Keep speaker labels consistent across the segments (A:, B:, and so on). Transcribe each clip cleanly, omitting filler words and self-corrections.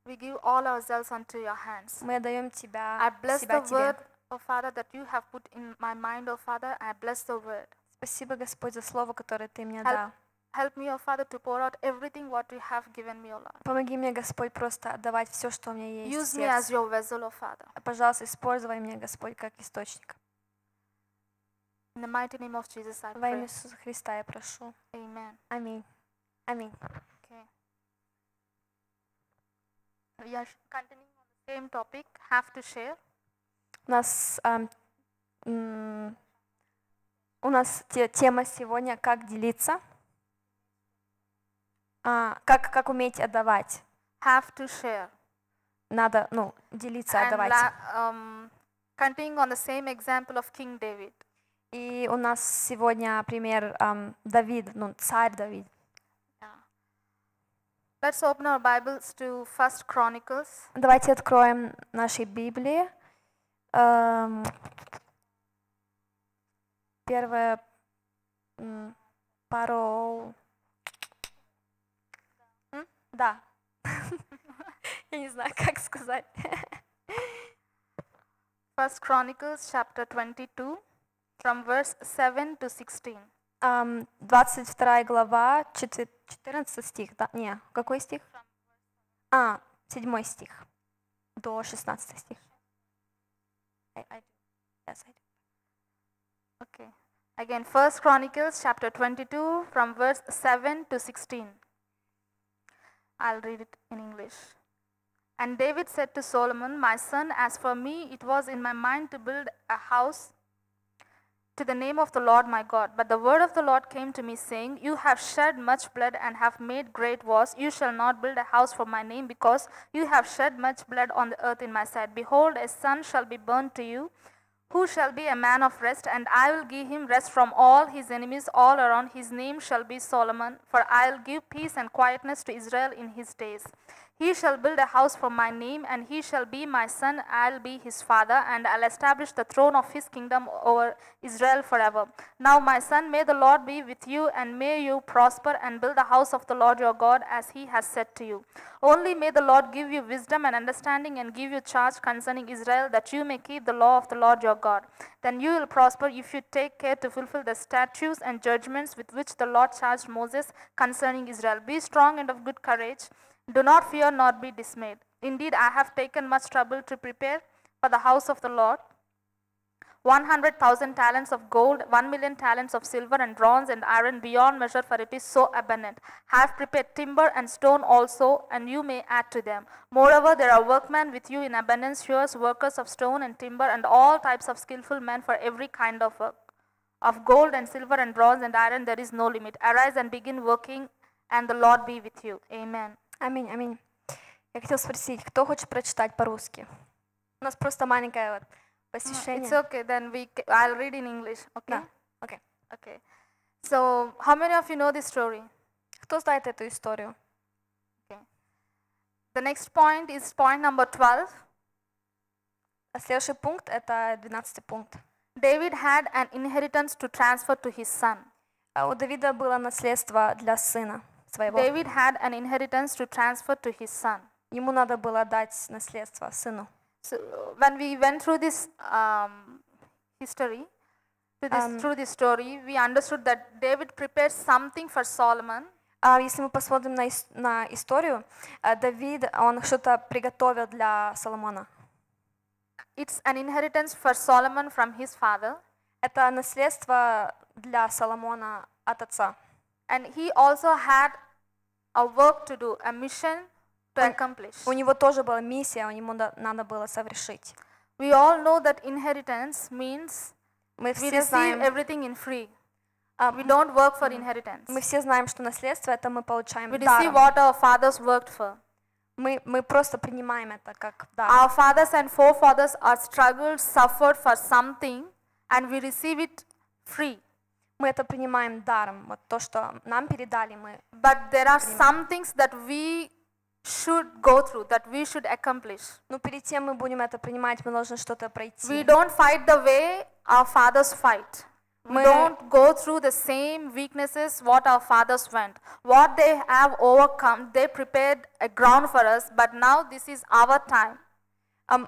A: We give all ourselves unto your hands.
B: Мы отдаем Тебя,
A: I bless
B: себя
A: the
B: Тебе.
A: word, oh Father, that you have put in my mind, oh Father. I bless the word.
B: Спасибо, Господь, за слово, которое Ты мне
A: Help,
B: дал.
A: help me, oh Father, to pour out everything what you have given me, oh Lord.
B: Помоги мне, Господь, просто отдавать все, что у меня есть в
A: Use me as
B: сердце.
A: your vessel, oh Father.
B: Пожалуйста, используй меня, Господь, как источник.
A: In the mighty name of Jesus, I
B: Во имя
A: pray.
B: Иисуса Христа я прошу.
A: Amen.
B: Аминь. Аминь.
A: Okay. We are continuing on the same topic. Have to share.
B: У нас тема сегодня «Как делиться». Как уметь отдавать.
A: Have to share.
B: Надо, делиться,
A: And
B: отдавать.
A: continuing on the same example of King David.
B: И у нас сегодня пример Давид, царь Давид.
A: Let's open our Bibles to 1 Chronicles.
B: Давайте откроем наши Библии. Первое пару... Да. Я не знаю, как сказать.
A: 1 Chronicles chapter 22 from verse 7 to 16.
B: 22 глава, 14 стих. Да? Не, какой стих? 7 стих до 16 стих.
A: Okay. Again, 1 Chronicles chapter 22 from verse 7 to 16. I'll read it in English. And David said to Solomon, my son, as for me, it was in my mind to build a house to the name of the Lord my God. But the word of the Lord came to me, saying, you have shed much blood and have made great wars. You shall not build a house for my name, because you have shed much blood on the earth in my sight. Behold, a son shall be born to you, who shall be a man of rest, and I will give him rest from all his enemies all around. His name shall be Solomon, for I will give peace and quietness to Israel in his days. He shall build a house for my name, and he shall be my son. I'll be his father, and I'll establish the throne of his kingdom over Israel forever. Now, my son, may the Lord be with you, and may you prosper and build the house of the Lord your God, as he has said to you. Only may the Lord give you wisdom and understanding, and give you charge concerning Israel, that you may keep the law of the Lord your God. Then you will prosper if you take care to fulfill the statutes and judgments with which the Lord charged Moses concerning Israel. Be strong and of good courage. Do not fear nor be dismayed. Indeed, I have taken much trouble to prepare for the house of the Lord 100,000 talents of gold, 1,000,000 talents of silver and bronze and iron beyond measure, for it is so abundant. I have prepared timber and stone also, and you may add to them. Moreover, there are workmen with you in abundance, hewers, workers of stone and timber, and all types of skillful men for every kind of work. Of gold and silver and bronze and iron there is no limit. Arise and begin working, and the Lord be with you. Amen.
B: Аминь, аминь. Я хотела спросить, кто хочет прочитать по-русски? У нас просто маленькое посещение.
A: It's okay, then I'll read in English, okay?
B: Да, okay.
A: Okay. So, how many of you know this story?
B: Кто знает эту историю?
A: Okay. The next point is point number 12.
B: Следующий пункт, это 12 пункт.
A: David had an inheritance to transfer to his son.
B: У Давида было наследство для сына своего.
A: David had an inheritance to transfer to his son.
B: Ему надо было дать наследство сыну.
A: So when we went through this history, through this story, we understood that David prepared something for Solomon.
B: Если мы посмотрим на историю, Давид, он что-то приготовил для Соломона.
A: It's an inheritance for Solomon from his father.
B: Это наследство для Соломона от отца.
A: And he also had a work to do, a mission to accomplish.
B: У него тоже была миссия, ему надо было совершить.
A: We all know that inheritance means
B: мы
A: we receive
B: знаем,
A: everything in free. We don't work for inheritance.
B: Мы все знаем, что наследство это мы получаем
A: we
B: даром.
A: receive what our fathers worked for.
B: Мы просто принимаем это как дар.
A: Our fathers and forefathers are struggled, suffered for something, and we receive it free.
B: Мы это принимаем даром, вот то, что нам передали, мы.
A: But there are some things that we should go through, that we should accomplish.
B: Но перед тем мы будем это принимать, мы должны что-то пройти.
A: We don't fight the way our fathers fight. We don't go through the same weaknesses what our fathers went. What they have overcome, they prepared a ground for us, but now this is our time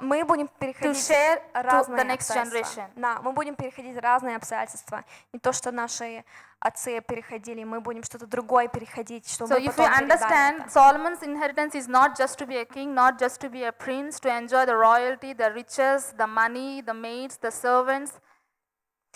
B: Мы будем
A: to
B: переходить
A: share to
B: разные
A: the next
B: обстоятельства.
A: generation.
B: Да, мы будем переходить разные обстоятельства. Не то, что наши отцы переходили, мы будем что-то другое переходить, что
A: So
B: мы
A: if we
B: потом передали
A: understand,
B: это.
A: Solomon's inheritance is not just to be a king, not just to be a prince, to enjoy the royalty, the riches, the money, the maids, the servants.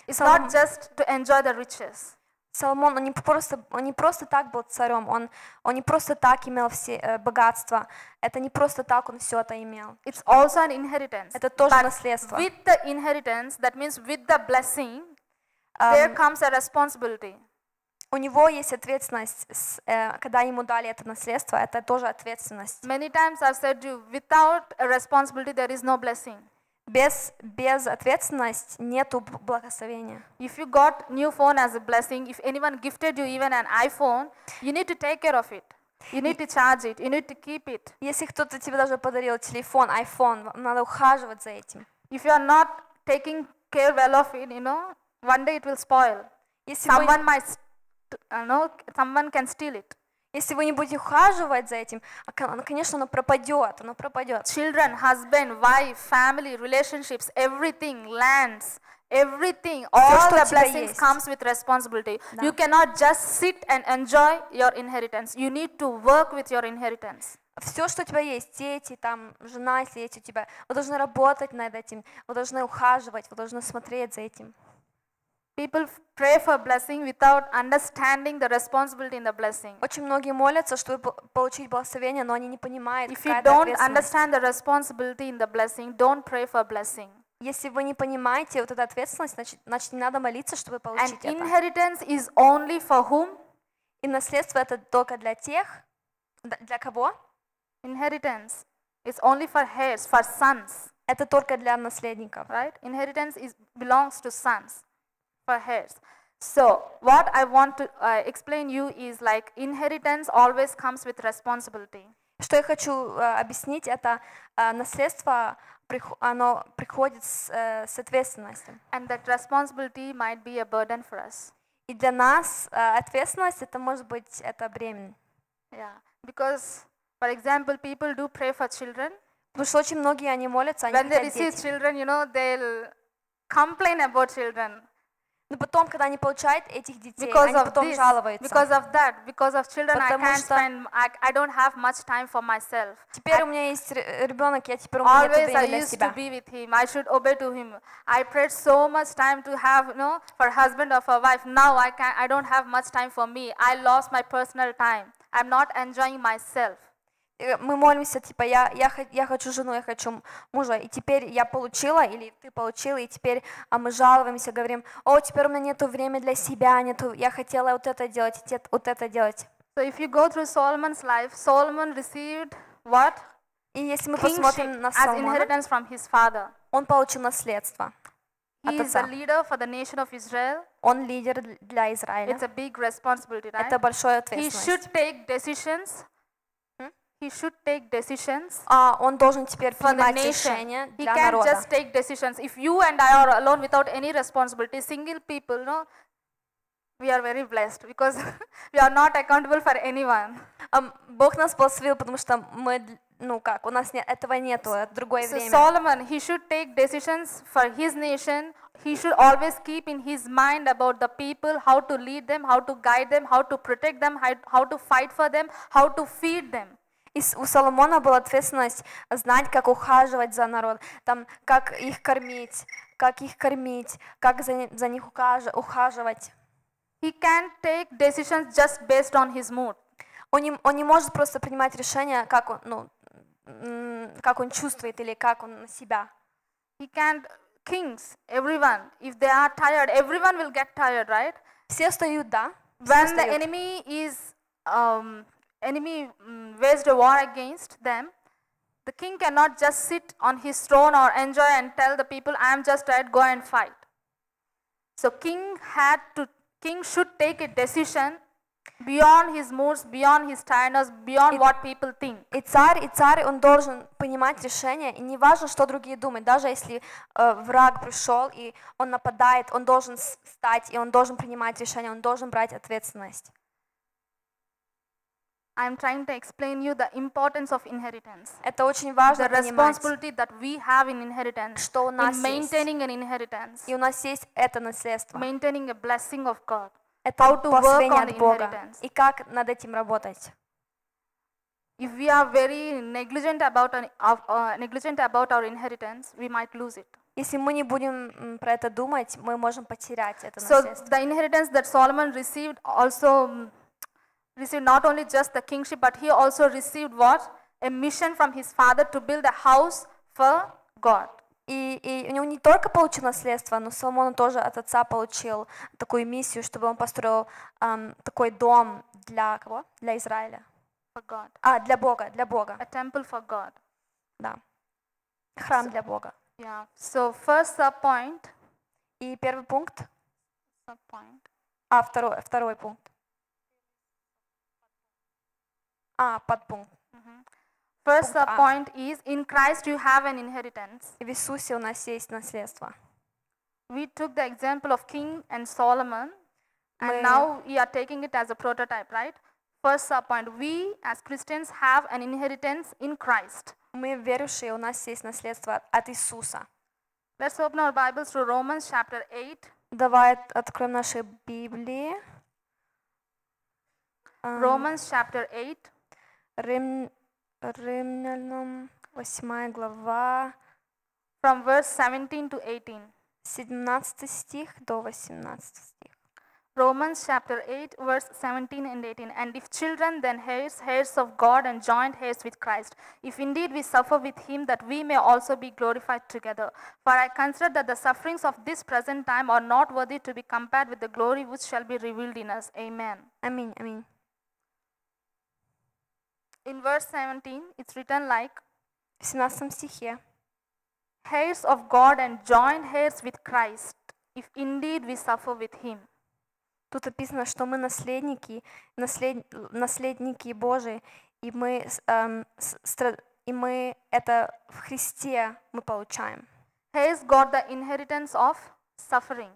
A: It's
B: Solomon-
A: not just to enjoy the riches.
B: Соломон, он не просто так был царем, он не просто так имел все богатства, это не просто так он все это имел.
A: It's also an inheritance.
B: Это тоже
A: But
B: наследство.
A: with the inheritance, that means with the blessing, there comes a responsibility.
B: У него есть ответственность, когда ему дали это наследство, это тоже ответственность.
A: Many times I've said to you, without a responsibility, there is no blessing.
B: Без ответственности нету благословения.
A: If you got new phone as a blessing, if anyone gifted you even an iPhone, you need to take care of it. You need to charge it. You need to keep it.
B: Если кто-то тебе даже подарил телефон, iPhone, вам надо ухаживать за этим.
A: If you are not taking care well of it, one day it will spoil.
B: Если вы,
A: Someone might, someone can steal it.
B: если вы не будете ухаживать за этим, конечно, оно пропадет.
A: Children, husband, wife, family, relationships, everything, lands, everything, all
B: что
A: the
B: у тебя
A: blessings
B: есть.
A: comes with responsibility.
B: Да.
A: You cannot just sit and enjoy your inheritance. You need to work with your inheritance.
B: Все, что у тебя есть, дети, там, жена, если есть у тебя, вы должны работать над этим, вы должны ухаживать, вы должны смотреть за этим.
A: People pray for blessing without understanding the responsibility in the blessing.
B: Очень многие молятся, чтобы получить благословение, но они не понимают,
A: If
B: какая
A: you
B: это
A: don't
B: ответственность.
A: understand the responsibility in the blessing, don't pray for blessing.
B: Если вы не понимаете вот эту ответственность, значит не надо молиться, чтобы
A: And
B: получить это.
A: inheritance is only for whom?
B: И наследство это только для тех, для кого?
A: Inheritance is only for heirs, for sons,
B: Это только для наследников.
A: right? Inheritance belongs to sons, for heirs. So what I want to explain you is like inheritance always comes with responsibility.
B: Что я хочу объяснить, это наследство, оно приходит с ответственностью.
A: And that responsibility might be a burden for us.
B: И для нас ответственность, это может быть, это бремя.
A: Yeah, because, for example, people do pray for children.
B: Потому что очень многие, они молятся, они
A: When they
B: хотят
A: receive
B: дети.
A: children, they'll complain about children.
B: Но потом, когда они получают этих детей,
A: Because
B: они
A: of
B: потом
A: this,
B: жалуются.
A: because of that, because of children,
B: Потому
A: I can't
B: что-
A: spend, I don't have much time for myself.
B: Теперь у меня есть ребенок, я теперь у меня нет
A: Always I
B: времени для
A: used to
B: себя.
A: be with him. I should obey to him. I prayed so much time to have, for husband or for wife. Now I don't have much time for me. I lost my personal time. I'm not enjoying myself.
B: Мы молимся, типа, я хочу жену, я хочу мужа, и теперь я получила, или ты получила, и теперь мы жалуемся, говорим, теперь у меня нету времени для себя, я хотела вот это делать, вот это делать.
A: So if you go through Solomon's life, Solomon received what?
B: И если мы
A: Kingship
B: посмотрим на
A: as
B: Соломона,
A: inheritance from his father.
B: он получил наследство.
A: He
B: От
A: is the
B: отца.
A: leader for the nation of Israel.
B: Он лидер для Израиля.
A: It's a big responsibility, right?
B: Это большая
A: He
B: ответственность.
A: should take decisions. He should take decisions
B: Он должен теперь
A: for the
B: принимать
A: nation.
B: решения
A: He
B: для
A: can't
B: народа.
A: just take decisions. If you and I are alone without any responsibility, single people, we are very blessed because we are not accountable for anyone.
B: Бог нас благословил, потому что мы, у нас этого нету, это другое
A: So
B: время.
A: Solomon, he should take decisions for his nation. He should always keep in his mind about the people, how to lead them, how to guide them, how to protect them, how to fight for them, how to feed them.
B: И у Соломона была ответственность знать, как ухаживать за народ, там, как их кормить, как за них ухаживать.
A: He can't take decisions just based on his mood.
B: Он не может просто принимать решения, как он чувствует или как он на себя.
A: He can't, kings, everyone, if they are tired, everyone will get tired, right?
B: Все встают, да? Все
A: When the
B: встают.
A: enemy waged a war against them, the king cannot just sit on his throne or enjoy and tell the people, I am just tired, go and fight. So king should take a decision beyond his moods, beyond his tiredness, beyond what people think.
B: И царь, он должен принимать решения, и не важно, что другие думают, даже если враг пришел, и он нападает, он должен встать, и он должен принимать решения, он должен брать ответственность.
A: I'm trying to explain you the importance of inheritance.
B: Это очень важно
A: The
B: понимать,
A: responsibility that we have in inheritance,
B: что у нас
A: in
B: есть.
A: maintaining an inheritance,
B: И у нас есть это наследство.
A: maintaining a blessing of God.
B: Это
A: How to work
B: благословение
A: on
B: от
A: the
B: Бога.
A: inheritance.
B: И как над этим работать.
A: If we are very negligent about our inheritance, we might lose it.
B: Если мы не будем про это думать, мы можем потерять это
A: So
B: наследство.
A: the inheritance that Solomon received also received not only just the kingship, but he also received what? A mission from his father to build a house for God.
B: И у него не только получил наследство, но Соломон тоже от отца получил такую миссию, чтобы он построил такой дом для кого? Для Израиля.
A: For God.
B: Для Бога.
A: A temple for God.
B: Да. Храм для Бога.
A: Yeah. So first subpoint.
B: И первый пункт.
A: Subpoint.
B: Второй пункт. Подпункт.
A: First
B: Пункт А.
A: subpoint is in Christ you have an inheritance.
B: В Иисусе у нас есть наследство.
A: We took the example of King and Solomon, and
B: Мы-
A: now we are taking it as a prototype, right? First subpoint, we as Christians have an inheritance in Christ.
B: Мы верующие, у нас есть наследство от Иисуса.
A: Let's open our Bibles to Romans chapter 8.
B: Давай откроем наши Библии.
A: Romans chapter 8,
B: Римлянам 8 глава,
A: from verse 17 to 18.
B: 17 стих до 18 стих.
A: Romans chapter 8, verse 17 and 18. And if children, then heirs, heirs of God and joint heirs with Christ. If indeed we suffer with him, that we may also be glorified together. For I consider that the sufferings of this present time are not worthy to be compared with the glory which shall be revealed in us. Amen.
B: Аминь, аминь.
A: In verse 17, it's written like,
B: В 17 стихе.
A: heirs of God and joint heirs with Christ, if indeed we suffer with him.
B: Тут написано, что мы наследники, наследники Божии, и мы это в Христе мы получаем.
A: Heirs got the inheritance of suffering,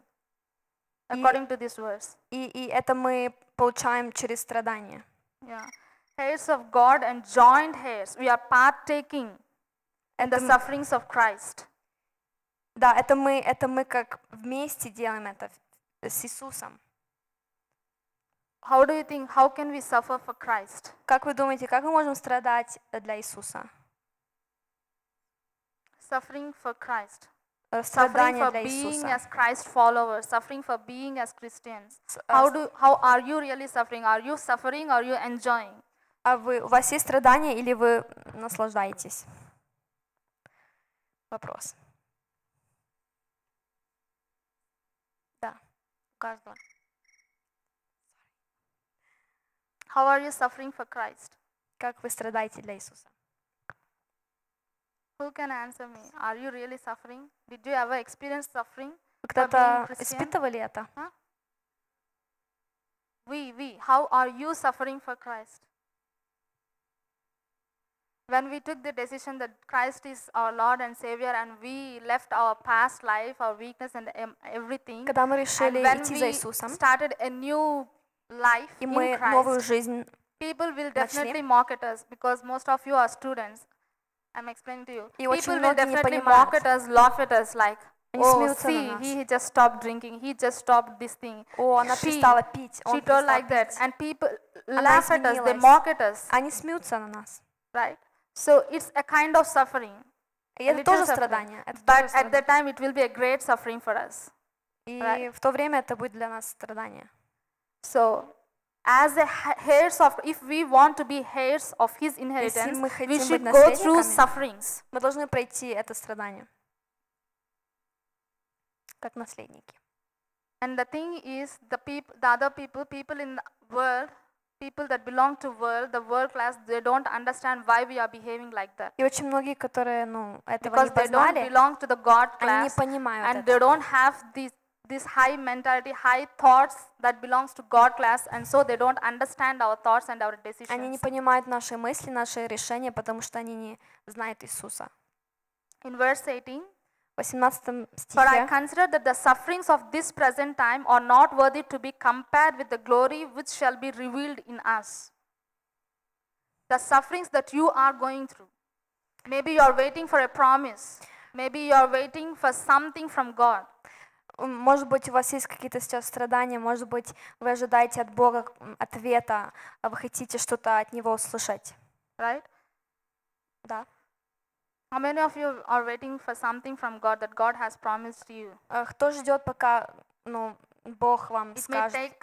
A: according to this verse.
B: И это мы получаем через страдания.
A: Yeah. Heirs of God and joint heirs. We are partaking in the sufferings of Christ.
B: Да, это мы как вместе делаем это с Иисусом.
A: How do you think, how can we suffer for Christ?
B: Как вы думаете, как мы можем страдать для Иисуса?
A: Suffering for Christ. Suffering
B: Страдания
A: for
B: для
A: being
B: Иисуса.
A: as Christ followers, suffering for being as Christians. How are you really suffering? Are you suffering or are you enjoying?
B: У вас есть страдания или вы наслаждаетесь? Вопрос. Да, у каждого.
A: How are you suffering for Christ?
B: Как вы страдаете для Иисуса?
A: Who can answer me? Are you really suffering? Did you ever experience suffering?
B: Вы
A: For being
B: когда-то
A: Christian?
B: испытывали это?
A: We. How are you suffering for Christ? When we took the decision that Christ is our Lord and Savior and we left our past life, our weakness and everything,
B: Когда мы
A: and
B: решили
A: when
B: идти за
A: we
B: Иисусом,
A: started a new life
B: и
A: in
B: мы новую
A: Christ,
B: жизнь,
A: people will
B: начали.
A: definitely mock at us because most of you are students. I'm explaining to you.
B: И очень
A: People will
B: многие не
A: definitely
B: понимают.
A: mock at us, laugh at us like,
B: Они
A: oh,
B: смеются на
A: see,
B: нас.
A: he just stopped drinking, he just stopped this thing.
B: о, она
A: She-
B: перестала пить,
A: She
B: он
A: told
B: перестал
A: like that,
B: пить.
A: and people
B: Она
A: laugh at us, they
B: изменилась.
A: mock at us,
B: Они смеются на нас.
A: right? So it's a kind of suffering.
B: И
A: a
B: это
A: little
B: тоже
A: suffering.
B: страдание. Это тоже
A: But at
B: страдание.
A: that time, it will be a great suffering for us.
B: И
A: right.
B: в то время это будет для нас страдание.
A: So, as a heirs of, if we want to be heirs of His inheritance,
B: мы
A: we
B: хотим
A: should
B: быть
A: go through
B: наследниками,
A: sufferings.
B: Мы должны пройти это страдание. Как наследники.
A: And the thing is, the other people in the world, people that belong to world, the world class, they don't understand why we are behaving like that.
B: И очень многие, которые этого
A: Because
B: не
A: they don't
B: познали,
A: belong to the God
B: они не
A: class,
B: понимают
A: and they
B: это.
A: don't have this high mentality, high thoughts that belongs to God class, and so they don't understand our thoughts and our
B: Они не
A: decisions.
B: понимают наши мысли, наши решения, потому что они не знают Иисуса.
A: In verse 18,
B: В 18
A: for I
B: стихе
A: consider that the sufferings of this present time are not worthy to be compared with the glory which shall be revealed in us. The sufferings that you are going through. Maybe you are waiting for a promise. Maybe you are waiting for something from God.
B: Может быть, у вас есть какие-то сейчас страдания, может быть, вы ожидаете от Бога ответа, а вы хотите что-то от Него услышать.
A: Right?
B: Да.
A: How many of you are waiting for something from God that God has promised you?
B: Кто ждет, пока Бог вам
A: It may
B: скажет
A: take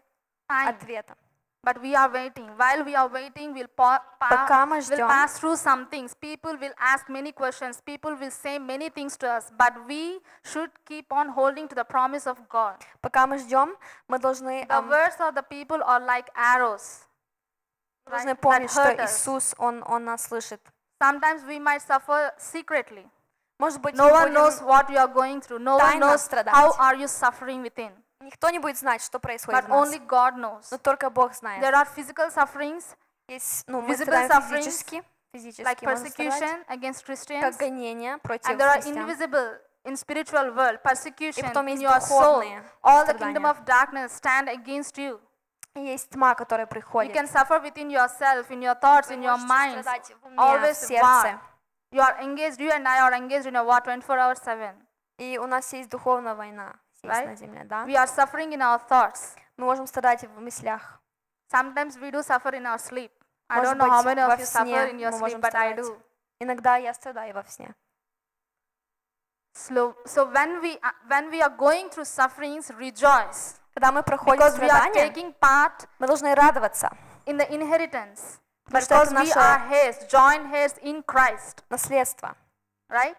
A: time,
B: ответа?
A: but we are waiting. While we are waiting,
B: Пока мы
A: we'll
B: ждем,
A: pass through some things. People will ask many questions. People will say many things to us. But we should keep on holding to the promise of God.
B: пока мы ждем, мы должны
A: The words of the people are like arrows. Right?
B: помнить,
A: That
B: что
A: hurt us.
B: Иисус, Он нас слышит.
A: Sometimes we might suffer secretly.
B: Может быть,
A: No
B: мы
A: one knows
B: будем,
A: what you are going through. No one
B: тайно
A: knows
B: страдать.
A: how are you suffering within.
B: никто не будет знать, что происходит
A: But
B: в нас,
A: only God knows.
B: но только Бог знает.
A: There are physical sufferings
B: Есть, мы
A: visible
B: страдаем
A: sufferings,
B: физически
A: like
B: можем страдать,
A: persecution against
B: как
A: Christians.
B: гонение против
A: And there are
B: христиан.
A: invisible in spiritual world, persecution
B: потом
A: in
B: есть
A: your soul.
B: духовные
A: All the
B: страдания.
A: kingdom of darkness stand against you.
B: И есть тьма, которая
A: You
B: приходит.
A: can suffer within yourself, in your thoughts,
B: Вы
A: in your
B: можете
A: minds.
B: страдать в уме, в
A: Always
B: сердце.
A: war. You are engaged, you and I are engaged in a war 24 hours 7.
B: И у нас есть духовная война здесь
A: Right?
B: на земле, да?
A: We are suffering in our thoughts.
B: Мы можем страдать в мыслях.
A: Sometimes we do suffer in our sleep. I
B: Может
A: don't know how
B: быть,
A: many
B: во
A: of you suffer
B: сне
A: in your
B: мы
A: sleep,
B: можем
A: but I
B: страдать.
A: do.
B: Иногда я страдаю во сне.
A: So when we are going through sufferings, rejoice.
B: Когда мы проходим
A: Because we are
B: страдания,
A: taking part
B: мы должны радоваться.
A: in the inheritance.
B: Потому что
A: Because
B: это
A: we
B: наше
A: are heirs, joint heirs in Christ.
B: наследство.
A: Right?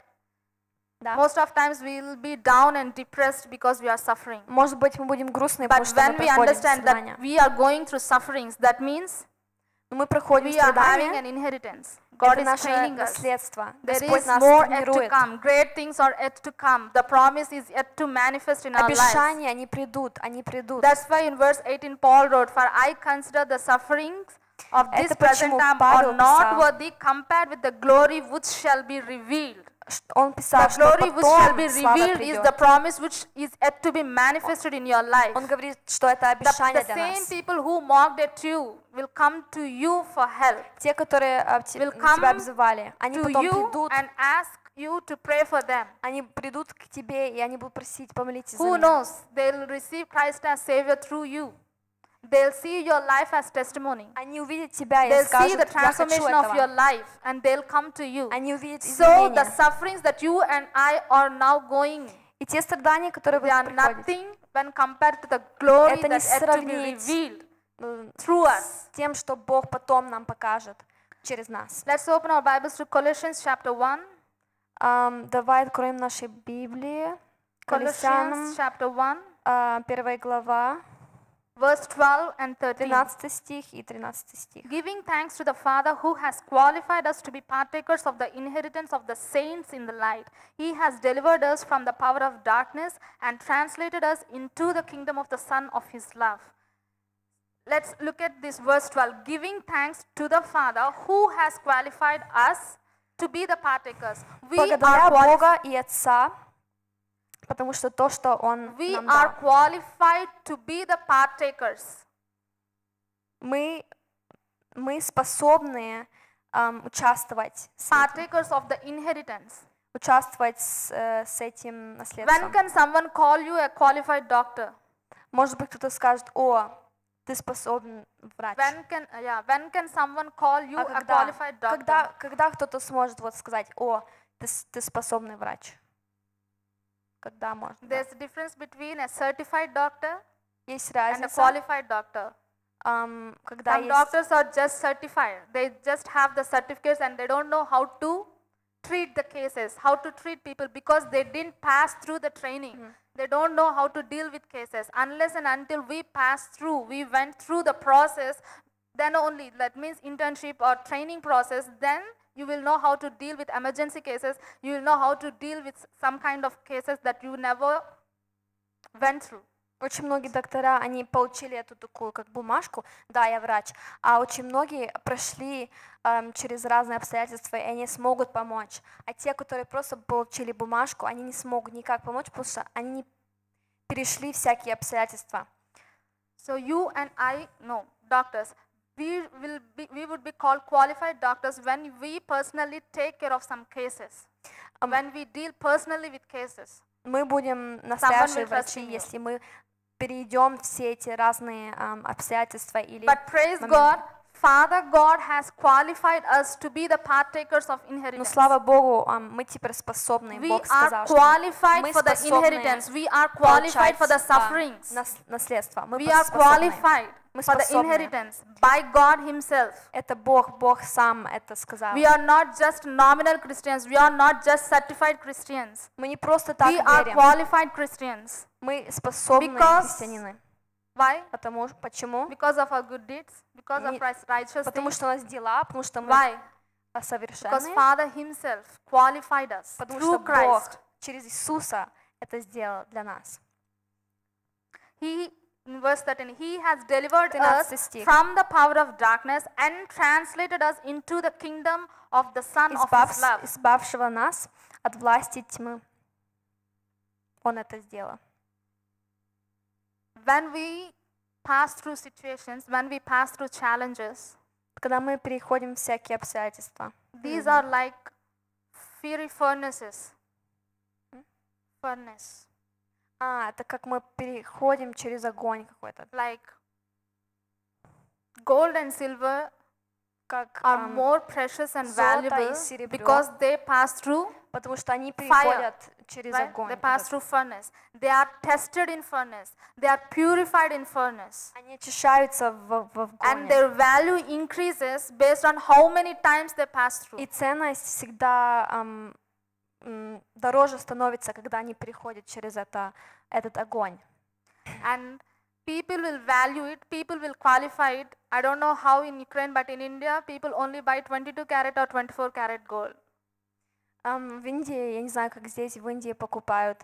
B: Да.
A: Most of times we will be down and depressed because we are suffering.
B: Может быть, мы будем грустны, потому
A: But
B: что мы
A: when we
B: проходим
A: understand
B: страдания.
A: that we are going through sufferings, that means
B: Но мы проходим
A: we are having
B: страдания,
A: an inheritance. God
B: это
A: is
B: наше
A: training us.
B: наследство.
A: There
B: Господь
A: is
B: нас
A: more yet to
B: тренирует.
A: come. Great things are yet to come. The promise is yet to manifest in our lives.
B: Обещания, они придут, они придут.
A: That's why in verse 18 Paul wrote, "For I consider the sufferings of this
B: Это
A: present
B: почему
A: time
B: Павел
A: are not
B: писал.
A: worthy compared with the glory which shall be revealed."
B: Он
A: The
B: писал, что
A: glory which shall
B: потом
A: be
B: слава
A: revealed is
B: придет.
A: the promise which is yet to be manifested in your life.
B: Он говорит, что это обещание
A: The
B: для
A: same
B: нас.
A: people who mocked at you will come to you for help,
B: Те, которые
A: will come
B: тебя обзывали, они
A: to
B: потом
A: you
B: придут,
A: and ask you to pray for them.
B: они придут к тебе, и они будут просить, помолитесь за
A: Who
B: меня.
A: knows? They'll receive Christ as Savior through you. They'll see your life as testimony.
B: Они увидят тебя и
A: They'll see
B: скажут,
A: the
B: я хочу
A: transformation of your
B: этого.
A: life and they'll come to you.
B: Они увидят
A: So the
B: изменения.
A: sufferings that you and I are now going,
B: И те страдания, которые вы
A: they are
B: проходите,
A: nothing when compared to the glory
B: Это не
A: that yet to be
B: сравнить.
A: revealed
B: ну,
A: through us.
B: с тем, что Бог потом нам покажет через нас.
A: Let's open our Bibles to Colossians chapter 1.
B: Давай откроем наши Библии. Колоссянам,
A: Colossians chapter 1,
B: 1 глава,
A: verse 12 and 13.
B: 12 стих и 13 стих.
A: Giving thanks to the Father who has qualified us to be partakers of the inheritance of the saints in the light. He has delivered us from the power of darkness and translated us into the kingdom of the Son of His love. Let's look at this verse 12. Giving thanks to the Father who has qualified us to be the partakers. We
B: Благодаря
A: are
B: Бога и Отца, потому что то, что Он
A: we
B: нам
A: are
B: дал.
A: qualified to be the partakers.
B: Мы способны участвовать,
A: Partakers of the inheritance.
B: участвовать с этим
A: When
B: наследством.
A: can someone call you a qualified doctor?
B: Может быть, кто-то скажет, о, ты способен врач.
A: When can someone call you
B: А
A: a qualified doctor?
B: когда кто-то сможет вот сказать, о, ты способный врач? Когда можно? да?
A: There's a difference between a certified doctor
B: Есть
A: and a
B: разница,
A: qualified doctor.
B: когда
A: Some
B: есть...
A: doctors are just certified. They just have the certificates and they don't know how to treat the cases, how to treat people because they didn't pass through the training. They don't know how to deal with cases. Unless and until we pass through, we went through the process, then only, that means internship or training process, then you will know how to deal with emergency cases. You will know how to deal with some kind of cases that you never went through.
B: Очень многие доктора, они получили эту такую как бумажку, да, я врач, а очень многие прошли через разные обстоятельства, и они смогут помочь. А те, которые просто получили бумажку, они не смогут никак помочь, потому что они не перешли всякие обстоятельства.
A: So you and I, no, doctors, we would be called qualified doctors when we personally take care of some cases, when we deal personally with cases.
B: Мы будем настоящие
A: will trust
B: врачи,
A: in you.
B: если мы перейдем все эти разные обстоятельства или
A: But praise
B: моменты.
A: God, Father God has qualified us to be the partakers of
B: Но
A: inheritance.
B: слава Богу, мы теперь способны.
A: We
B: Бог
A: are
B: сказал, что
A: qualified
B: мы
A: for the
B: способны
A: inheritance. We are qualified for the
B: получать,
A: sufferings.
B: наследство. Мы
A: We are
B: способны.
A: qualified
B: Мы
A: for the
B: способны.
A: inheritance by God Himself.
B: Это Бог сам это сказал.
A: We are not just nominal Christians. We are not just certified Christians.
B: Мы не просто так
A: We are
B: верим.
A: qualified Christians.
B: Мы способные
A: Because-
B: христианины.
A: Why?
B: Почему?
A: Because of our good deeds, because of
B: Не-
A: righteous
B: Потому
A: things.
B: что у нас дела, потому что мы
A: Why? Because
B: совершенные,
A: Father Himself qualified us
B: потому что
A: through
B: Бог
A: Christ.
B: через Иисуса это сделал для нас.
A: He, in verse 13, He has delivered
B: 13
A: us
B: стих.
A: from the power of darkness and translated us into the kingdom of the Son of His love.
B: Избавшего нас от власти тьмы. Он это сделал.
A: When we pass through situations, when we pass through challenges,
B: Когда мы переходим всякие обстоятельства,
A: these are like fiery furnaces. Furnace.
B: это как мы переходим через огонь какой-то.
A: Like gold and silver
B: Как,
A: are more precious and
B: золото и
A: valuable
B: серебро.
A: because they pass through,
B: потому что они переходят через
A: right?
B: огонь.
A: They pass through furnace. They are tested in furnace. They are purified in furnace.
B: Они очищаются в
A: And
B: огоне.
A: their value increases based on how many times they pass through.
B: И ценность всегда дороже становится, когда они переходят через этот огонь.
A: And people will value it, people will qualify it. I don't know how in Ukraine, but in India, people only buy 22 karat or 24 karat gold.
B: В Индии, я не знаю, как здесь, в Индии покупают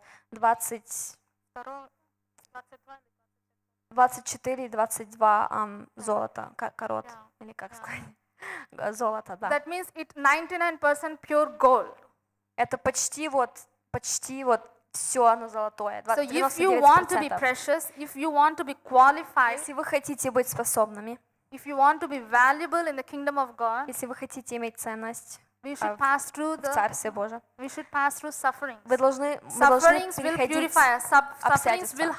B: 24 и 22 золота, карот, или как сказать, золото, да.
A: That means it's 99% pure gold.
B: Это почти вот все оно золотое,
A: So if you want to be
B: 99%.
A: precious, if you want to be qualified,
B: Если вы хотите быть способными,
A: if you want to be valuable in the kingdom of God,
B: если вы хотите иметь ценность
A: we should
B: в
A: pass through
B: в
A: the,
B: Царстве Божьем,
A: we should pass through sufferings.
B: мы должны
A: Sufferings will
B: переходить.
A: purify us. Sufferings will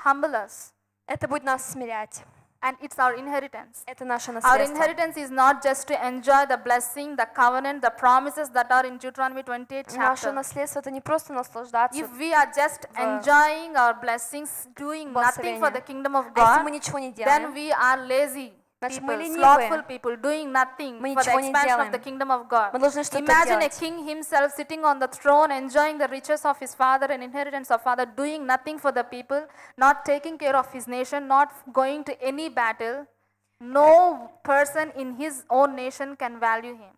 A: humble us.
B: Это будет нас смирять.
A: And it's our inheritance.
B: Это наше
A: Our
B: наследство.
A: inheritance is not just to enjoy the blessing, the covenant, the promises that are in Deuteronomy 28
B: Наше
A: chapter.
B: наследство это не просто наслаждаться.
A: If we are just enjoying our blessings, doing nothing for the kingdom of
B: А если мы
A: God,
B: ничего не
A: then
B: делаем,
A: we are lazy
B: значит, мы
A: people,
B: ленивые.
A: slothful people, doing nothing
B: Мы
A: for the
B: ничего не
A: expansion of
B: делаем.
A: the kingdom of God.
B: Мы должны что-то
A: Imagine a
B: делать.
A: king himself sitting on the throne, enjoying the riches of his father and inheritance of father, doing nothing for the people, not taking care of his nation, not going to any battle. No person in his own nation can value him.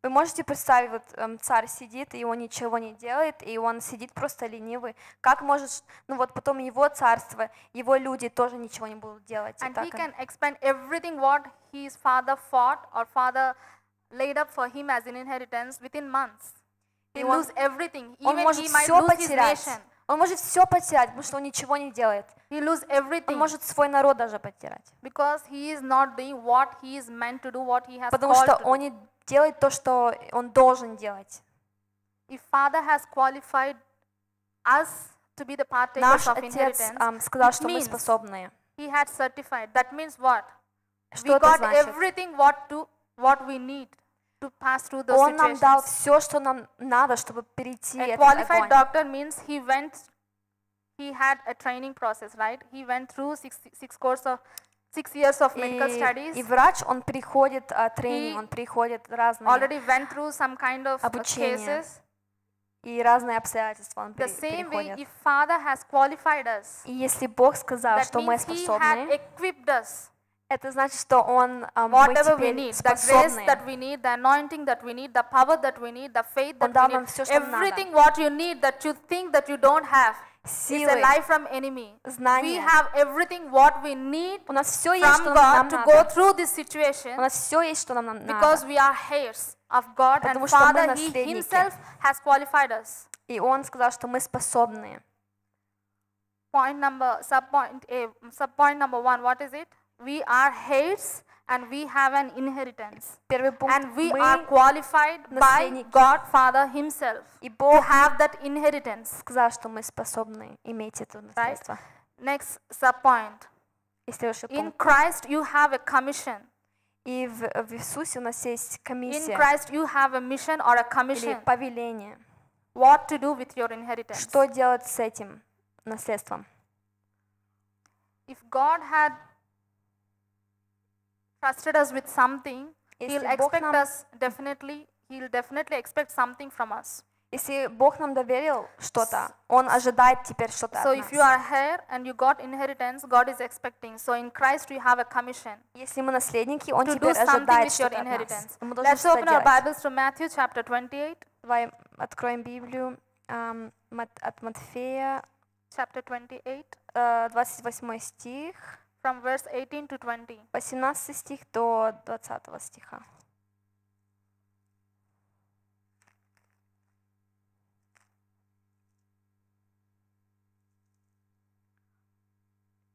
B: Вы можете представить, вот царь сидит, и он ничего не делает, и он сидит просто ленивый. Как может, ну вот потом его царство, его люди тоже ничего не будут делать. И
A: And
B: так
A: he can expend everything what his father fought or father laid up for him as an inheritance within months. He
B: И он-
A: lose everything.
B: он
A: Even
B: может
A: he might
B: все
A: lose his
B: потерять.
A: nation.
B: Он может все потерять, потому что он ничего не делает.
A: He lose
B: Он
A: everything
B: может свой народ даже потерять.
A: because he is not doing what he is meant to do, what he has
B: Потому
A: called
B: что
A: to do.
B: он не делает то, что он должен делать.
A: If Father has qualified us to be the partakers
B: Наш
A: of
B: Отец
A: inheritance,
B: сказал,
A: it
B: что мы
A: means
B: способные.
A: he had certified. That means what?
B: Что
A: We
B: это
A: got
B: значит?
A: everything what we need to pass through those
B: Он нам дал
A: situations.
B: все, что нам надо, чтобы перейти
A: A
B: этот
A: qualified
B: огонь.
A: doctor means he had a training process, right? He went through 6 years of medical
B: И
A: studies.
B: врач, он приходит тренинг,
A: He
B: он приходит разные
A: Already went through some kind of
B: обучение.
A: cases.
B: и разные обстоятельства он
A: The same way,
B: переходит.
A: if Father has qualified us,
B: И если Бог сказал,
A: that
B: что мы
A: means He had
B: способны,
A: equipped us.
B: это значит, что мы
A: Whatever we
B: теперь
A: need, the grace
B: способны.
A: that we need, the anointing that we need, the power that we need, the faith that
B: Он дал
A: we
B: нам
A: need,
B: всё, что нам надо.
A: everything what you need that you think that you don't have, It's a
B: силы,
A: lie from enemy. We
B: знания.
A: have everything what we need
B: У нас все есть,
A: from
B: что нам
A: God to go
B: надо.
A: through this
B: У
A: situation
B: нас все есть, что нам
A: because
B: надо.
A: we are heirs of God and
B: Потому что мы
A: Father, He
B: наследники.
A: Himself has qualified us.
B: И Он сказал, что мы способны.
A: Subpoint number 1, what is it? We are heirs and we have an inheritance.
B: Первый пункт.
A: And we
B: Мы
A: are qualified by
B: наследники.
A: God Father Himself
B: И
A: to
B: Бог
A: have that inheritance.
B: сказал, что мы способны иметь это наследство.
A: Next subpoint.
B: И следующий
A: In
B: пункт.
A: Christ you have a commission.
B: И в Иисусе у нас есть
A: In
B: комиссия
A: Christ you have a mission or a
B: или
A: commission.
B: повеление.
A: What to do with your inheritance.
B: Что делать с этим наследством?
A: If God had trusted us with something, He'll
B: Если Бог
A: expect
B: нам,
A: us definitely, He'll definitely expect something from us.
B: если Бог нам доверил что-то, Он ожидает теперь что-то
A: So
B: от
A: if you
B: нас.
A: are here and you got inheritance, God is expecting. So in Christ we have a commission
B: Если мы наследники, Он
A: to do
B: теперь
A: something
B: ожидает
A: with your
B: что-то от нас.
A: inheritance.
B: И мы должны
A: Let's
B: что-то
A: open our
B: делать.
A: Bibles to Matthew chapter 28.
B: Давай откроем Библию от Матфея,
A: Chapter 28,
B: 28 стих,
A: from verse 18 to 20.
B: 18 стих до 20 стиха.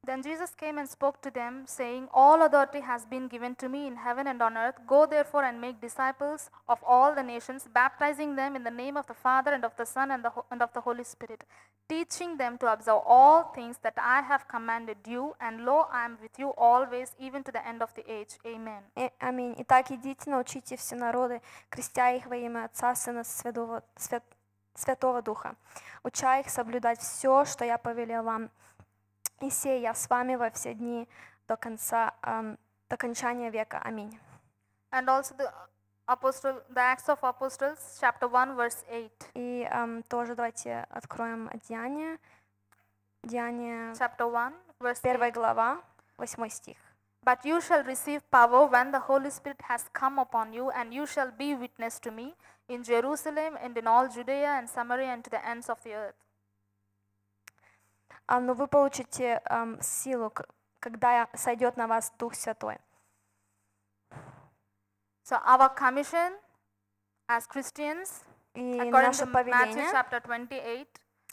A: Then Jesus came and spoke to them, saying, All authority has been given to me in heaven and on earth. Go therefore and make disciples of all the nations, baptizing them in the name of the Father and of the Son and of the Holy Spirit, teaching them to observe all things that I have commanded you. And lo, I am with you always, even to the end of the age. Amen.
B: Аминь. Итак, идите, научите все народы, крестя их во имя Отца, Сына, Святого Духа, уча их соблюдать все, что я повелел вам. И сей я с вами во все дни до кончания века. Аминь.
A: And also the Acts of Apostles, chapter 1, verse 8.
B: И тоже давайте откроем Деяния. Деяния,
A: Chapter 1, verse 8.
B: 1 глава, 8 стих.
A: But you shall receive power when the Holy Spirit has come upon you, and you shall be witness to me in Jerusalem and in all Judea and Samaria and to the ends of the earth.
B: Но вы получите силу, когда сойдет на вас Дух Святой.
A: So our commission as Christians,
B: И
A: according
B: наше
A: to Matthew
B: повеление
A: chapter 28,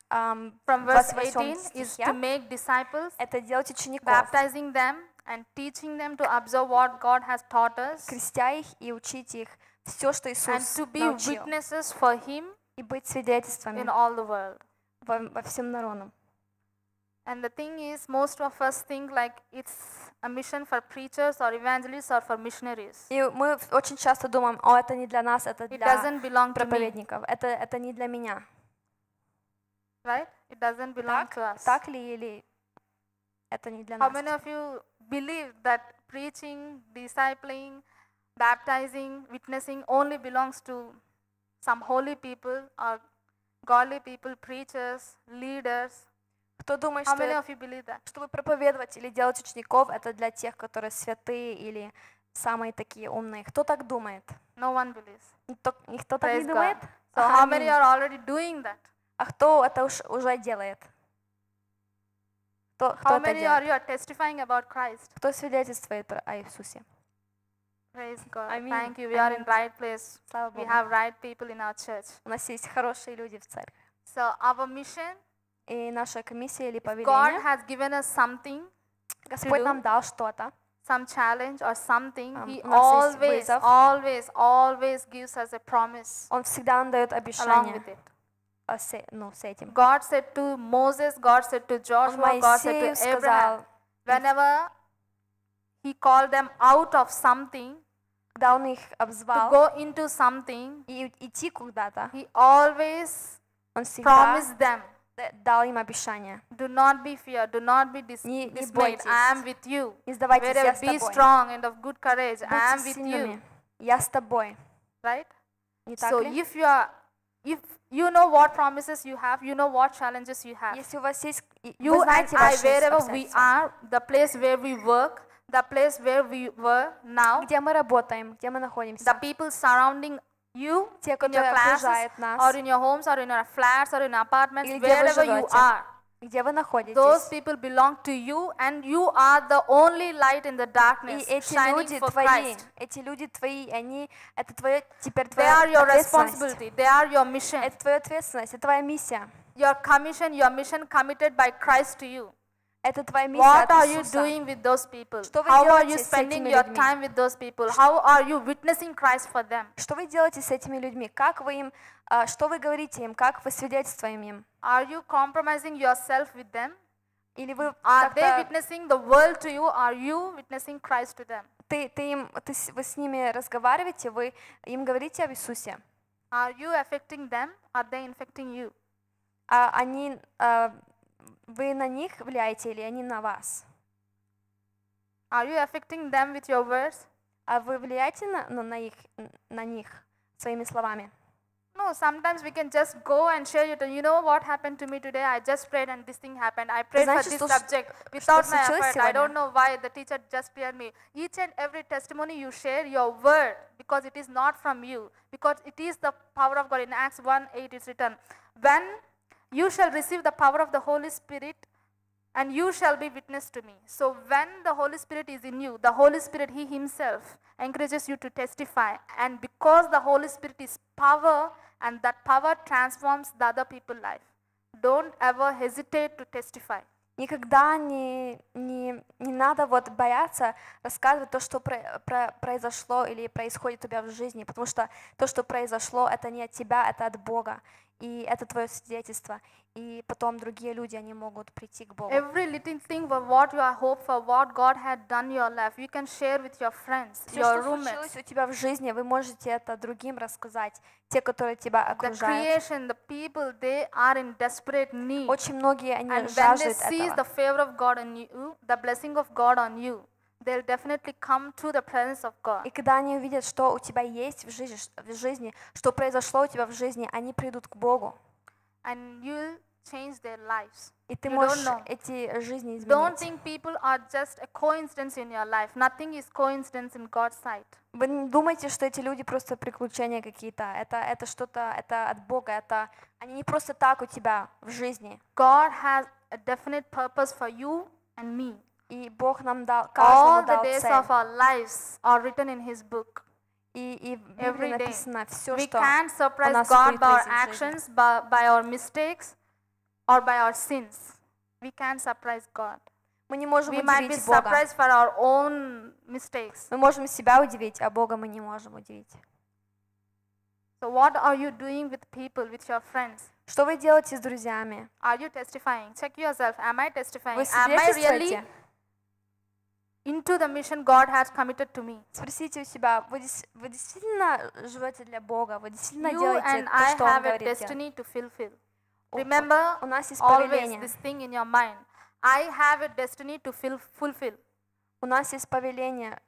B: в
A: from verse
B: 28
A: 18, is to
B: стихе
A: make disciples,
B: это делать учеников,
A: baptizing them and teaching them to observe what God has taught us,
B: крестя их и учить их все, что
A: and
B: Иисус
A: to be
B: научил,
A: witnesses for Him
B: и быть свидетельствами
A: in all the world.
B: во всем народу.
A: And the thing is, most of us think like it's a mission for preachers or evangelists or for missionaries.
B: И мы очень часто думаем, это не для нас, это
A: It
B: для
A: doesn't belong to me,
B: проповедников, это не для меня.
A: right? It doesn't belong to us.
B: Так ли или это не для
A: How
B: нас?
A: many of you believe that preaching, discipling, baptizing, witnessing only belongs to some holy people or godly people, preachers, leaders?
B: Кто думает,
A: How many
B: что
A: of you believe that?
B: чтобы проповедовать или делать учеников, это для тех, которые святые или самые такие умные? Кто так думает?
A: No one believes.
B: Никто так
A: Praise
B: не
A: God.
B: думает?
A: So how many
B: Аминь.
A: are already doing that?
B: А кто это уже делает? Кто
A: How
B: это
A: many are
B: делает?
A: you are testifying about Christ?
B: Кто свидетельствует о Иисусе?
A: Praise God.
B: Amen.
A: Thank you. We are in right place.
B: Слава
A: We
B: Богу.
A: have right people in our church.
B: У нас есть хорошие люди в церкви.
A: So our mission,
B: И наша комиссия или
A: God
B: повеление,
A: has given us something,
B: Господь
A: do.
B: нам дал что-то,
A: some challenge or something, He
B: у нас есть вызов.
A: always gives us a promise
B: Он всегда нам дает
A: along
B: обещание
A: with it.
B: с этим.
A: God said to Moses, God said to
B: Он
A: Joshua, God said
B: Моисею
A: to Abraham,
B: сказал,
A: whenever He called them out of something
B: когда Он их
A: to
B: обзвал,
A: go into something,
B: и идти куда-то,
A: He always
B: Он всегда
A: promised them,
B: дал им обещание.
A: do not be feared, do not be
B: Не
A: dismayed,
B: бойтесь.
A: I am with you.
B: Не сдавайтесь, я
A: Wherever
B: с
A: be
B: тобой.
A: strong and of good courage, I am
B: Будьте
A: with you.
B: сильными. Я с тобой.
A: Right?
B: Не так
A: So
B: ли?
A: if you know what promises you have, you know what challenges you have.
B: Если у вас есть, вы
A: You and
B: знаете
A: I,
B: ваши
A: wherever we
B: обстоятельства.
A: are, the place where we work, the place where we were now,
B: Где мы работаем, где мы
A: the
B: находимся.
A: people surrounding you
B: Те,
A: in your
B: которые
A: classes,
B: окружают
A: or
B: нас,
A: in your homes, or in your flats, or in apartments,
B: Или где вы
A: wherever you
B: живете.
A: are,
B: где вы
A: Those
B: находитесь.
A: people belong to you, and you are the only light in the
B: И
A: darkness,
B: эти
A: shining
B: люди
A: for
B: твои,
A: Christ.
B: это твое, теперь
A: They
B: твоя
A: are your
B: ответственность.
A: responsibility. They are your mission.
B: Это твоя ответственность, это твоя миссия.
A: Your mission committed by Christ to you.
B: Это твоя миссия
A: What
B: от
A: are you
B: Иисуса.
A: doing with those people?
B: Что вы
A: How are
B: делаете
A: you
B: с
A: spending
B: этими
A: your
B: людьми?
A: time with those people? How are you witnessing Christ for them?
B: Что вы делаете с этими людьми? Как вы им, что вы говорите им? Как вы свидетельствуете им?
A: Are you compromising yourself with them?
B: Или вы
A: Are they
B: как-то
A: witnessing the world to you? Are you witnessing Christ to them?
B: вы с ними разговариваете, вы им говорите об Иисусе?
A: Are you affecting them? Are they infecting you?
B: Вы на них влияете или они на вас?
A: Are you affecting them with your words?
B: А вы влияете на них своими словами?
A: No, sometimes we can just go and share it. You know what happened to me today? I just prayed and this thing happened. I prayed for
B: Знаете,
A: this
B: что
A: subject without my
B: случилось
A: effort. I
B: сегодня?
A: don't know why the teacher just cleared me. Each and every testimony you share, your word, because it is not from you, because it is the power of God. In Acts 1:8 it's written, when you shall receive the power of the Holy Spirit, and you shall be witness to me. So when the Holy Spirit is in you, the Holy Spirit, He Himself encourages you to testify. And because the Holy Spirit is power, and that power transforms the other people's life, don't ever hesitate to testify.
B: Никогда не надо вот бояться рассказывать то, что произошло или происходит у тебя в жизни, потому что то, что произошло, это не от тебя, это от Бога, и это твое свидетельство, и потом другие люди, они могут прийти к Богу.
A: Every little thing for what you are hope for, what God had done in your life, you can share with your friends,
B: Все,
A: your
B: что
A: roommates.
B: случилось у тебя в жизни, вы можете это другим рассказать, те, которые тебя
A: The
B: окружают.
A: creation, the people, they are in desperate need.
B: Очень многие, они
A: And when they
B: жаждут
A: see the
B: этого.
A: favor of God on you, the blessing of God on you, they'll definitely come to the presence of God.
B: И когда они увидят, что у тебя есть в жизни, что произошло у тебя в жизни, они придут к Богу.
A: And you'll change their lives.
B: И ты
A: You
B: можешь
A: don't know.
B: эти жизни
A: Don't
B: изменить.
A: think people are just a coincidence in your life. Nothing is coincidence in God's sight.
B: Вы не думайте, что эти люди просто приключения какие-то. Это что-то, это от Бога. Они не просто так у тебя в жизни.
A: God has a definite purpose for you and me.
B: И Бог нам дал,
A: All
B: каждому
A: the
B: дал
A: days
B: цель.
A: of our lives are written in His book.
B: И в Библии
A: Every day.
B: написано все,
A: We
B: что
A: can't surprise
B: нас
A: God
B: будет
A: by our
B: происходить в жизни.
A: actions, by our mistakes, or by our sins. We can't surprise God.
B: Мы не можем
A: We might be
B: удивить Бога.
A: surprised for our own mistakes.
B: Мы можем себя удивить, а Бога мы не можем удивить.
A: So what are you doing with people, with your friends?
B: Что вы делаете с друзьями?
A: Are you testifying? Check yourself. Am I testifying?
B: Вы
A: Am I really
B: свидетельствуете?
A: into the mission God has committed to me?
B: Спросите у себя, вы действительно живете для Бога? Вы действительно
A: You
B: делаете
A: and
B: то,
A: I
B: что Он
A: have a
B: говорит делать?
A: destiny to fulfill.
B: У
A: Remember
B: нас есть
A: always
B: повеление.
A: this thing in your mind. I have a destiny to fulfill.
B: У нас есть повеление,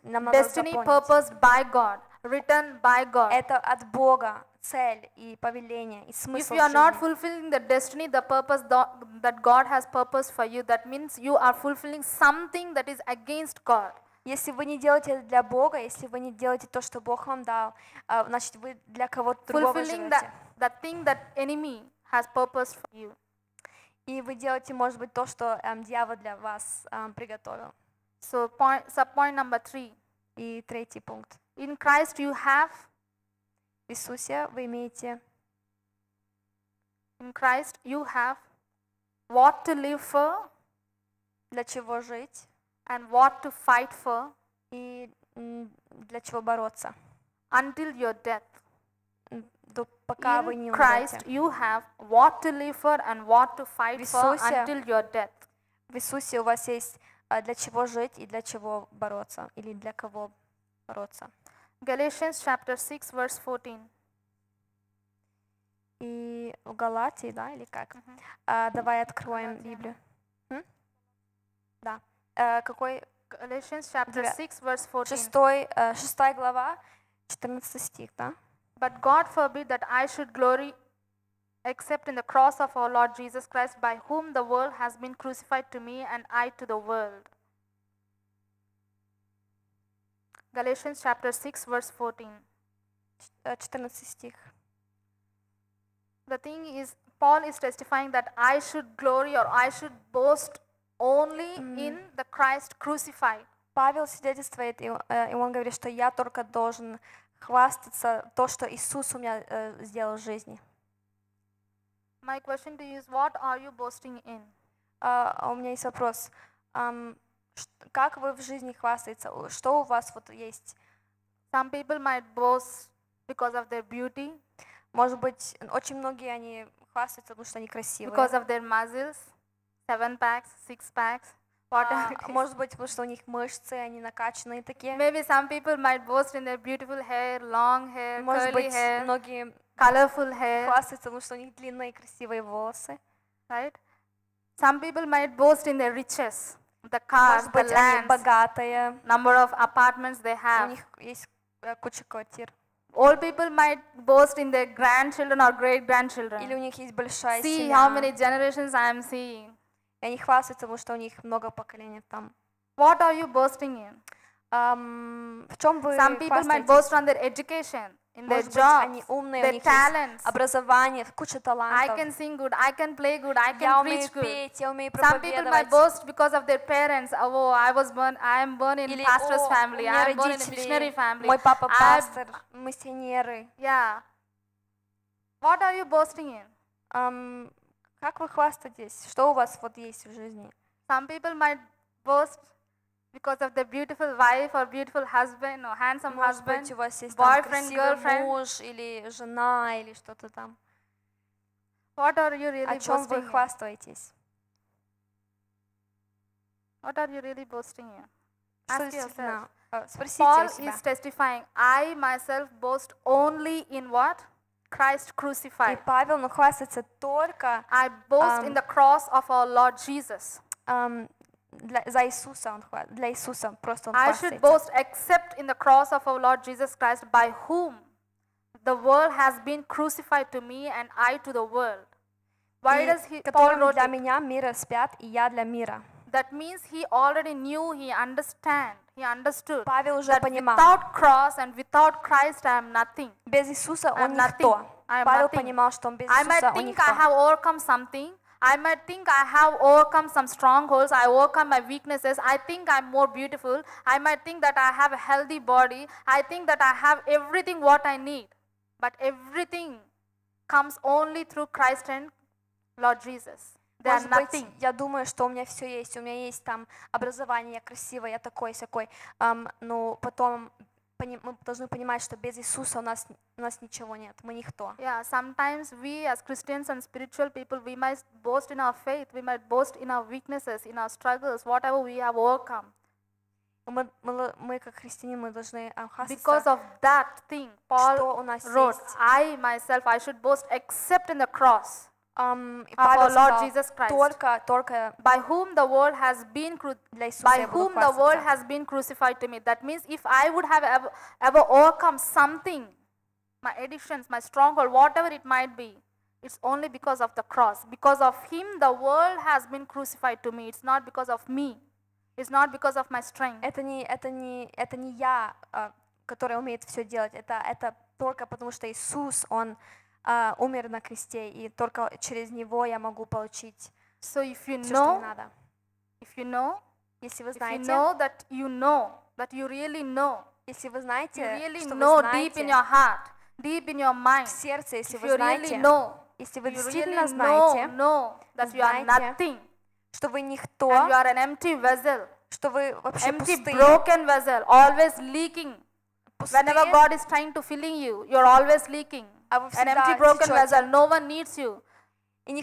B: нам надо
A: Destiny
B: запомнить.
A: purposed by God, written by God.
B: Это от Бога цель и повеление, и
A: If
B: смысл
A: you are not
B: жизни.
A: fulfilling the destiny, the purpose that God has purposed for you, that means you are fulfilling something that is against God.
B: Если вы не делаете это для Бога, если вы не делаете то, что Бог вам дал, значит, вы для кого-то другого
A: Fulfilling
B: живете.
A: that thing that enemy has purposed for you.
B: И вы делаете, может быть, то, что дьявол для вас приготовил.
A: So subpoint number 3.
B: И третий пункт.
A: In Christ you have,
B: В Иисусе вы имеете
A: in Christ you have what to live for
B: для чего жить
A: and what to fight for
B: и для чего бороться,
A: until your death.
B: пока вы не
A: In Christ
B: умрете.
A: you have what to live for and what to fight
B: В
A: for
B: Иисусе
A: until your death.
B: В Иисусе у вас есть для чего жить и для чего бороться, или для кого бороться.
A: Galatians chapter 6 verse 14.
B: И в Галатии, да, или как? Давай откроем Библию. Да. Какой?
A: Galatians chapter 6 verse 14.
B: 6 глава, 14 стих, да?
A: But God forbid that I should glory except in the cross of our Lord Jesus Christ, by whom the world has been crucified to me and I to the world. Galatians chapter 6 verse 14.
B: 14 стих.
A: the thing is, Paul is testifying that I should glory or I should boast only in the Christ crucified.
B: Павел свидетельствует, и он говорит, что я только должен хвастаться то, что Иисус у меня сделал в жизни.
A: My question to you is, what are you boasting in?
B: У меня есть вопрос. Как вы в жизни хвастаетесь? Что у вас вот есть?
A: Some people might boast because of their beauty,
B: Может быть, очень многие они хвастаются, потому что они красивые.
A: because of their muscles, 7 packs, 6 packs, whatever it is.
B: Может быть, потому что у них мышцы, они накачанные такие.
A: Maybe some people might boast in their beautiful hair, long hair,
B: Может
A: curly
B: быть,
A: hair,
B: многие
A: colorful hair,
B: хвастаются, потому что у них длинные красивые волосы.
A: right? Some people might boast in their riches, the cars,
B: Может
A: the
B: быть, они
A: lands,
B: богатые,
A: number of apartments they
B: у
A: have.
B: них есть куча квартир.
A: Old people might boast in their grandchildren or great
B: Или
A: grandchildren.
B: у них есть большая
A: See how
B: семья.
A: many generations I am seeing.
B: И они хвастаются, потому что у них много поколений там.
A: What are you boasting in?
B: В чем вы
A: Some people might
B: хвастаетесь?
A: boast on their education, in their
B: Может быть,
A: jobs,
B: они умные, у
A: their
B: них есть
A: talents.
B: образование, куча
A: I
B: талантов.
A: can sing good, I can play good, I
B: Я
A: can
B: умею
A: preach good.
B: петь, я умею
A: Some people might
B: проповедовать.
A: boast because of their parents. Oh, I am born in
B: Или,
A: pastor's
B: о, у
A: family.
B: меня
A: I am born in a missionary
B: родители,
A: family.
B: мой папа
A: I-
B: пастор, миссионеры.
A: Yeah. What are you boasting in?
B: Как вы хвастаетесь? Что у вас вот есть в жизни?
A: Some people might boast because of their beautiful wife or beautiful husband or handsome
B: Может
A: husband.
B: быть, у вас есть там
A: boyfriend,
B: красивый
A: girlfriend.
B: муж или жена или что-то там.
A: What are you really
B: О чем
A: boasting
B: вы
A: in?
B: хвастаетесь?
A: What are you really boasting in?
B: Что
A: Ask yourself.
B: действительно? Спросите
A: Paul
B: у себя.
A: is testifying, I myself boast only in what? Christ
B: И
A: crucified.
B: Павел, ну, хвастается только
A: I boast in the cross of our Lord Jesus.
B: за Иисуса, для Иисуса просто он
A: I should
B: хвастается.
A: boast except in the cross of our Lord Jesus Christ, by whom the world has been crucified to me and I to the world. Why does
B: И
A: Paul
B: которым
A: wrote
B: для
A: it?
B: меня мир распят, и я для мира.
A: That means he already knew, he understood
B: Павел уже
A: that
B: понимал,
A: without cross and without Christ I am nothing.
B: без Иисуса
A: I am
B: он никто.
A: nothing. I am
B: Павел
A: nothing.
B: понимал, что он без
A: I might
B: Иисуса он
A: think
B: никто.
A: I have overcome something. I might think I have overcome some strongholds. I overcome my weaknesses. I think I'm more beautiful. I might think that I have a healthy body. I think that I have everything what I need. But everything comes only through Christ and Lord Jesus. They are
B: Может быть,
A: nothing.
B: я думаю, что у меня все есть, у меня есть там образование, я красивая, я такой-сякой. Но потом мы должны понимать, что без Иисуса у нас ничего нет, мы никто.
A: Yeah, sometimes we as Christians and spiritual people, we might boast in our faith, we might boast in our weaknesses, in our struggles, whatever we have overcome.
B: Мы как христиане, мы должны
A: Because
B: хвастаться,
A: of that thing,
B: что
A: Paul
B: у нас
A: wrote,
B: есть.
A: I myself, I should boast except in the cross
B: И
A: of
B: Павел
A: our Lord
B: сказал,
A: Jesus Christ,
B: только
A: by whom the world has been
B: для Иисуса
A: by
B: я буду
A: whom the world
B: хвастаться.
A: has been crucified to me. That means if I would have ever overcome something, my addictions, my stronghold, whatever it might be, it's only because of the cross. Because of him, the world has been crucified to me. It's not because of me. It's not because of my strength.
B: Это не я, который умеет все делать, это только потому, что Иисус, Он умер на кресте, и только через Него я могу получить
A: So if you
B: все, что мне
A: know,
B: надо. Если вы
A: if you
B: знаете,
A: know that you really know,
B: если вы
A: you
B: знаете,
A: really
B: что вы
A: know deep in
B: знаете,
A: your heart, deep in your mind,
B: в сердце, если
A: if
B: вы
A: you really
B: знаете,
A: know,
B: если вы
A: you
B: действительно
A: really
B: знаете,
A: know that you are
B: знаете,
A: nothing,
B: что вы
A: and
B: никто,
A: you are an empty vessel,
B: что вы вообще
A: empty,
B: пустые,
A: broken vessel, always leaking. Whenever
B: пустые,
A: God is trying to filling you, you're always leaking.
B: а вы
A: An empty,
B: всегда
A: broken
B: течете,
A: vessel, no one needs you.
B: и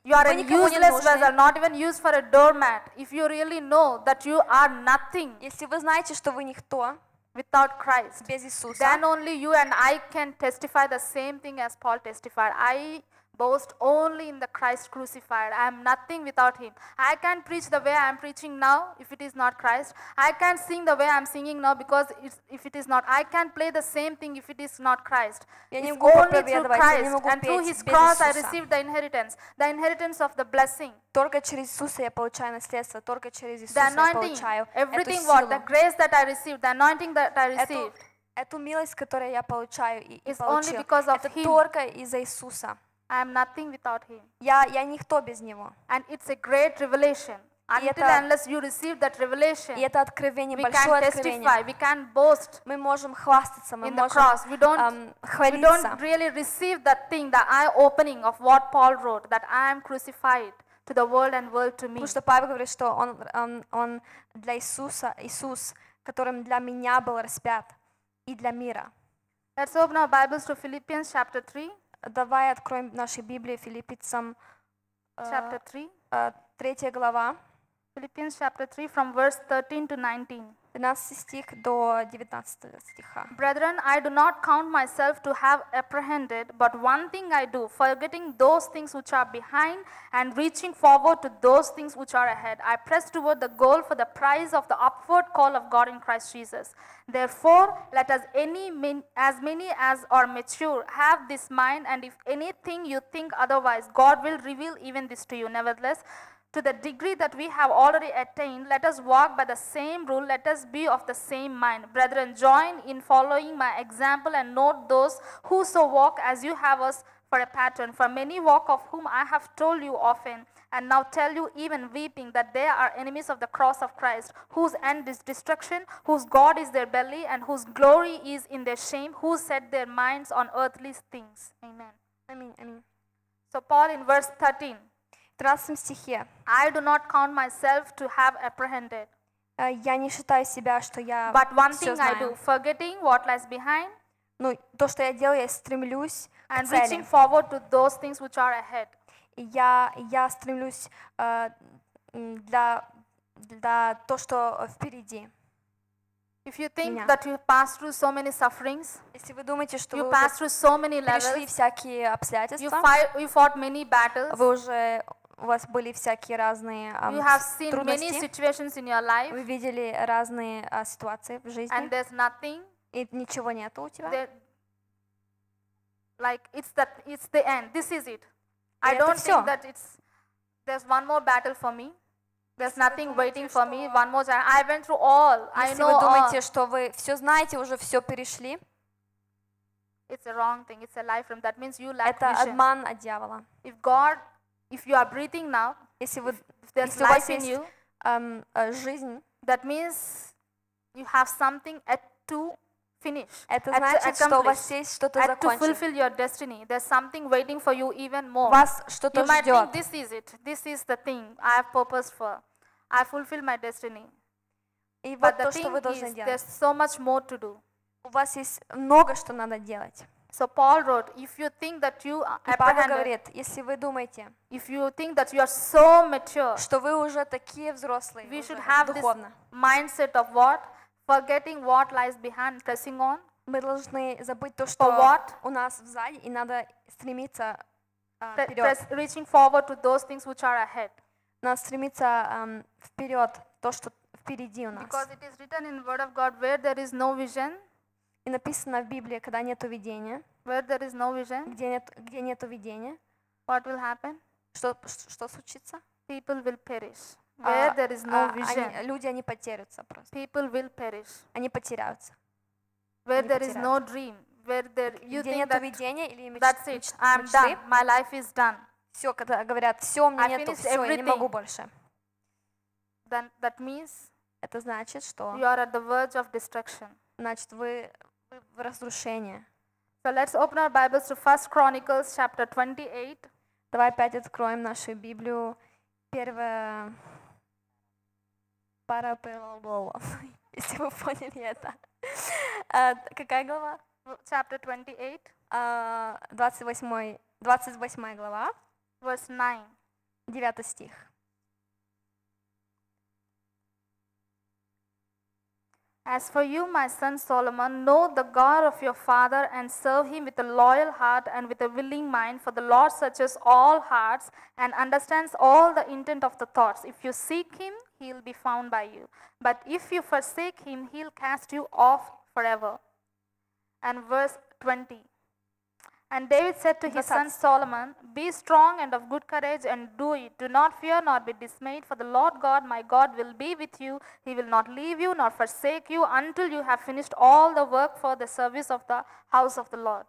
A: You are
B: вы
A: a
B: никому не
A: useless vessel,
B: нужны.
A: not even used for a doormat. If you really know that you are nothing
B: Если вы знаете, что вы никто
A: without Christ,
B: без Иисуса,
A: then only you and I can testify the same thing as Paul testified. I boast only in the Christ crucified. I am nothing without him. I can preach the way I am preaching now if it is not Christ. I can sing the way I am singing now because if it is not. I can play the same thing if it is not Christ.
B: Я не
A: It's
B: могу
A: only through
B: проповедовать, я не
A: Christ
B: могу
A: and through
B: петь
A: his
B: без
A: cross I
B: Иисуса.
A: received the inheritance of the blessing.
B: Только через Иисуса я получаю наследство, только через
A: The
B: Иисуса я
A: anointing,
B: получаю эту
A: everything what, the
B: силу,
A: grace that I received, the anointing that I received.
B: эту милость, которую я получаю и
A: It's only
B: получил.
A: because of
B: Это
A: Him.
B: только из-за Иисуса.
A: I am nothing without Him.
B: Я никто без Него.
A: And it's a great revelation.
B: И
A: Until
B: это-
A: unless you receive that revelation,
B: И это откровение,
A: we
B: большое
A: can
B: откровение.
A: testify, we can boast
B: Мы можем хвастаться, мы
A: in the
B: можем
A: cross. We don't
B: хвалиться.
A: really receive that thing, the eye-opening of what Paul wrote, that I am crucified to the world and world to me.
B: Потому что Павел говорит, что он для Иисус, которым для меня был распят, и для мира.
A: Let's open our Bibles to Philippians chapter 3.
B: Давай откроем наши Библии Филиппийцам,
A: Chapter 3.
B: 3 глава,
A: Philippians chapter 3 from verse 13 to 19.
B: 12 стих до 19 стиха.
A: Brethren, I do not count myself to have apprehended, but one thing I do, forgetting those things which are behind and reaching forward to those things which are ahead. I press toward the goal for the prize of the upward call of God in Christ Jesus. Therefore, let us as many as are mature have this mind, and if anything you think otherwise, God will reveal even this to you. Nevertheless, to the degree that we have already attained, let us walk by the same rule, let us be of the same mind. Brethren, join in following my example and note those who so walk as you have us for a pattern. For many walk, of whom I have told you often, and now tell you even weeping, that they are enemies of the cross of Christ, whose end is destruction, whose God is their belly, and whose glory is in their shame, who set their minds on earthly things. Amen.
B: Аминь.
A: So Paul in verse 13,
B: В 13 стихе.
A: I do not count myself to have apprehended.
B: Я не считаю себя, что я
A: But one
B: все
A: thing I do,
B: знаю.
A: forgetting what lies behind
B: Ну, то, что я делаю, я стремлюсь к
A: and reaching
B: цели.
A: forward to those things which are ahead.
B: И я стремлюсь для то, что впереди.
A: If you think
B: Меня.
A: that you passed through so many sufferings,
B: Если вы думаете, что
A: you
B: вы
A: passed
B: уже
A: through so many
B: перешли
A: levels,
B: всякие
A: you
B: обстоятельства,
A: fought many battles,
B: у вас были всякие разные
A: you have seen many
B: трудности,
A: situations in your life,
B: вы видели разные ситуации в
A: and
B: жизни,
A: there's nothing,
B: и ничего нету у тебя.
A: there, like it's the end. This is it. I
B: это
A: don't
B: всё.
A: think that there's one more battle for me. There's nothing waiting for me. One more time. I went through all. I
B: Если
A: know
B: вы
A: all.
B: думаете, что вы все знаете, уже все перешли,
A: It's a wrong thing. It's a lie from. That means you lack
B: это
A: vision.
B: обман от дьявола.
A: If you are breathing now,
B: Если вы
A: if there's
B: Если у вас
A: life in
B: есть
A: you,
B: жизнь,
A: that means you have something yet to finish.
B: это
A: yet to
B: значит, что у вас
A: accomplish,
B: есть что-то
A: yet to
B: закончить.
A: fulfill your destiny. There's something waiting for you even more.
B: Вас что-то
A: You might
B: ждет.
A: think this is it. This is the thing I have purpose for. I fulfill my destiny.
B: И
A: But
B: вот
A: the
B: то, что
A: thing
B: вы должны
A: is,
B: делать.
A: there's so much more to do.
B: У вас есть много, что надо делать.
A: So Paul wrote, if you think that you are
B: И Павел
A: apprehended,
B: говорит, если вы думаете,
A: if you think that you are so mature,
B: что вы уже такие взрослые,
A: we
B: уже
A: should have this
B: духовно,
A: mindset of what? Forgetting what lies behind, pressing on.
B: мы должны забыть то,
A: For
B: что
A: what?
B: у нас сзади, и надо стремиться
A: Pre-
B: вперед.
A: reaching forward to those things which are ahead.
B: Надо стремиться вперед, то, что впереди у нас.
A: Because it is written in Word of God, where there is no vision,
B: И написано в Библии, когда нету видения,
A: where there is no vision,
B: где нету видения,
A: what will happen?
B: что случится?
A: People will perish. Where there is no vision,
B: Люди, они потеряются просто.
A: people will perish.
B: Они потеряются.
A: Where
B: Они
A: there is no dream, where there you
B: Где
A: think
B: нету
A: that
B: видения или
A: that's it, I'm done, my life is done.
B: Все, когда говорят, все, у меня
A: I
B: нету,
A: finished
B: все, я не могу
A: everything.
B: больше.
A: Then that means
B: Это значит, что
A: you are at the verge of destruction.
B: значит вы в разрушении.
A: So let's open our Bibles to 1 Chronicles chapter 28.
B: Давай опять откроем нашу Библию. Первая пара Парабола, если вы поняли это. Какая глава?
A: Chapter 28,
B: 28 глава,
A: verse 9.
B: 9 стих.
A: As for you, my son Solomon, know the God of your father and serve him with a loyal heart and with a willing mind, for the Lord searches all hearts and understands all the intent of the thoughts. If you seek him, he will be found by you. But if you forsake him, he'll cast you off forever. And verse 20. And David said to his son Solomon, be strong and of good courage and do it. Do not fear nor be dismayed, for the Lord God, my God, will be with you. He will not leave you nor forsake you until you have finished all the work for the service of the house of the Lord.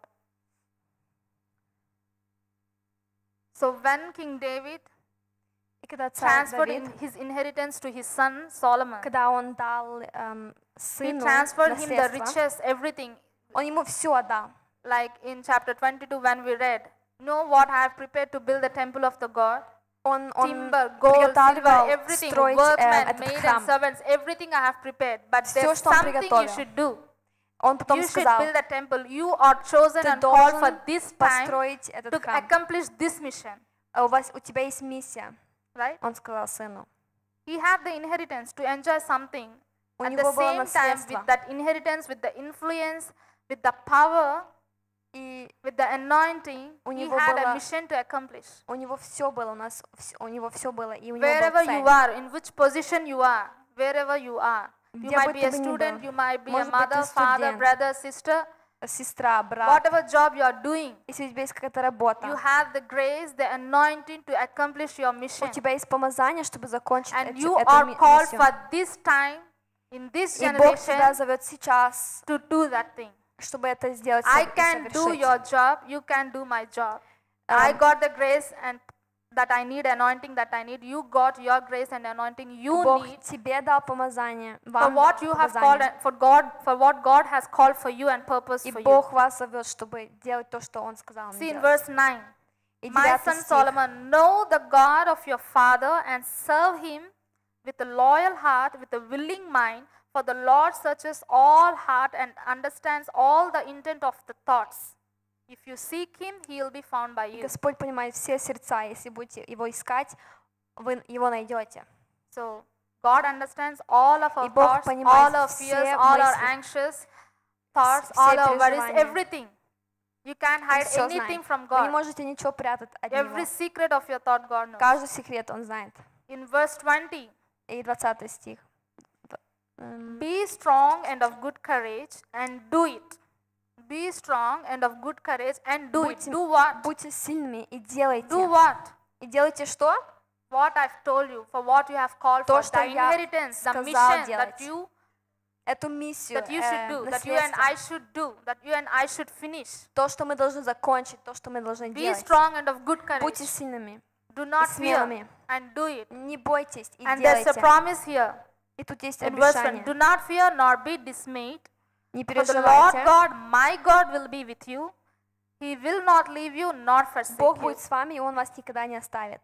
A: So when King David
B: И когда царь
A: transferred
B: Давид,
A: his inheritance to his son Solomon,
B: когда он дал
A: he
B: сыну
A: transferred him the
B: наследство,
A: riches, everything.
B: он ему все отдал.
A: Like in chapter 22 when we read, know what I have prepared to build the temple of the God.
B: Он
A: Timber, gold, silver,
B: приготавливал
A: everything,
B: строить
A: workmen,
B: этот
A: maid and
B: храм.
A: servants, everything I have prepared. But
B: Всё,
A: there's
B: что он
A: something you
B: приготовил.
A: should do.
B: Он потом
A: You should
B: сказал,
A: build a temple. You are chosen
B: ты
A: and called for
B: должен
A: this time
B: построить этот
A: to
B: храм.
A: accomplish this mission.
B: У тебя есть миссия,
A: Right?
B: он сказал сыну.
A: He had the inheritance to enjoy something.
B: У
A: At the
B: него было
A: same time,
B: наследство.
A: with that inheritance, with the influence, with the power,
B: И
A: with the anointing,
B: У
A: he
B: него
A: had
B: было-
A: a mission to accomplish.
B: у него все было, у него все было, и у него
A: Wherever
B: была
A: you
B: цель.
A: are, in which position you are, wherever you are. You
B: Где
A: might
B: бы
A: be
B: ты
A: a
B: бы ни
A: student,
B: был.
A: you might be a
B: Может быть, ты
A: mother, father,
B: студент.
A: brother, sister.
B: Сестра, брат,
A: Whatever job you are doing,
B: если у тебя есть какая-то
A: you
B: работа,
A: have the grace, the anointing to accomplish your
B: у
A: mission.
B: тебя есть помазание, чтобы закончить
A: And
B: эту
A: you are called
B: миссию.
A: for this time, in this
B: И Бог тебя
A: generation,
B: зовет сейчас,
A: to do that thing.
B: чтобы это сделать
A: I
B: и
A: can do
B: совершить.
A: your job, you can do my job. I got the grace and that I need, anointing that I need. You got your grace and anointing you
B: Bог
A: need
B: тебе дал помазание,
A: for
B: вам
A: what
B: дал
A: you have called
B: помазание.
A: and for what God has called for you and purpose
B: И
A: for you.
B: Бог вас зовет, чтобы делать то, что Он сказал вам
A: See in
B: делать.
A: verse 9.
B: И
A: My
B: 9
A: son
B: стих.
A: Solomon, know the God of your father and serve him with a loyal heart, with a willing mind, for the Lord searches all heart and understands all the intent of the thoughts. If you seek him, he will be found by you.
B: Господь понимает все сердца, если будете Его искать, вы Его найдете.
A: So God understands all of our
B: И Бог
A: thoughts,
B: понимает
A: all our
B: все
A: fears, all our
B: мысли,
A: anxious thoughts,
B: все
A: all our worries,
B: переживания.
A: everything. You can't
B: Он
A: hide
B: все
A: anything
B: знает.
A: from
B: Вы не
A: God.
B: можете ничего прятать от
A: Every
B: Него.
A: secret of your thought, God knows.
B: Каждый секрет Он знает.
A: In verse 20,
B: И 20 стих.
A: be strong and of good courage and do it. Be strong and of good courage and do it.
B: Будьте-
A: Do what?
B: Будьте сильными и делайте.
A: Do what?
B: И делайте что?
A: What I've told you, for what you have called
B: То,
A: for,
B: что
A: the
B: я
A: inheritance, the
B: сказал
A: mission
B: делать.
A: that
B: Эту миссию,
A: you should do, that you and
B: наследство.
A: I should do, that you and I should finish.
B: То, что мы должны закончить, то, что мы должны
A: Be
B: делать.
A: strong and of good courage.
B: Будьте сильными,
A: Do not fear
B: смелыми.
A: and do it.
B: не бойтесь и
A: And there's a
B: делайте.
A: promise here
B: И тут есть
A: in verse 1.
B: обещание.
A: Do not fear nor be dismayed.
B: Не
A: For the Lord
B: переживайте.
A: God, my God, will be with you. He will not leave you nor forsake
B: Бог
A: you.
B: будет с вами, и Он вас никогда не оставит.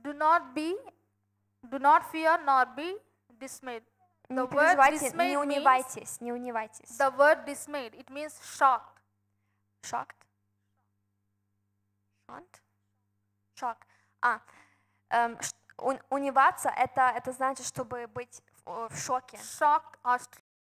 A: Do not fear nor be dismayed.
B: Не
A: The word
B: переживайте,
A: dismayed
B: не
A: means-
B: унывайтесь, не унывайтесь.
A: The word dismayed, it means shocked.
B: Shocked? Shocked? Shock. Унываться это значит, чтобы быть в шоке.
A: Shocked or